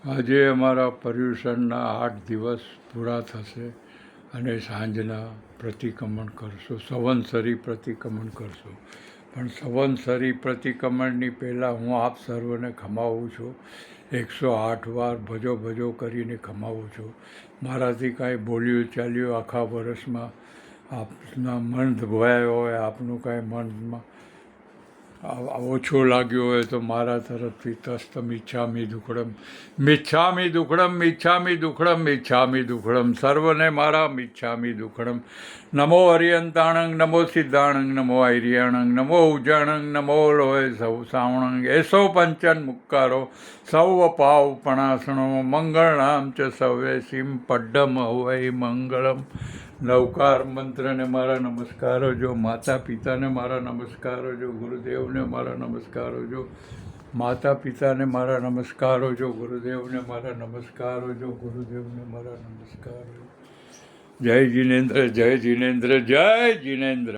આજે અમારા પર્યુષણના 8 દિવસ પૂરા થશે અને સાંજના પ્રતિક્રમણ કરશું, સંવત્સરી પ્રતિક્રમણ કરશું. પણ સંવત્સરી પ્રતિક્રમણની પહેલાં હું આપ સર્વને ખમાવું છું. 108 વાર ભજો ભજો કરીને ખમાવું છું. મારાથી કાંઈ બોલ્યું ચાલ્યું આખા વર્ષમાં આપના મન ધોવાયો હોય, આપનું કાંઈ મનમાં ઓછું લાગ્યું હોય તો મારા તરફથી તસ્તમ ઈચ્છામી દુક્કડમ મિચ્છામી દુક્કડમ મિચ્છામી દુક્કડમ મિચ્છામી દુક્કડમ સર્વને મારા મિચ્છામી દુક્કડમ. નમો હરિયંતાણંગ નમો સિદ્ધાણંગ નમો આયર્યાણંગ નમો ઉજાણંગ નમો લોય સૌ સાવણંગ એસો પંચન મુક્કારો સૌ પાવ પણાસણો મંગળનામ ચ સૌવે સિમ પડ્ડમ હવૈ મંગળમ. નવકાર મંત્રને મારા નમસ્કારો જો, માતા પિતાને મારા નમસ્કારો જો, ગુરુદેવને મારા નમસ્કારો જો, માતા પિતાને મારા નમસ્કારો જો, ગુરુદેવને મારા નમસ્કારો જો, ગુરુદેવને મારા નમસ્કારો. જય જિનેન્દ્ર જય જિનેન્દ્ર જય જિનેન્દ્ર.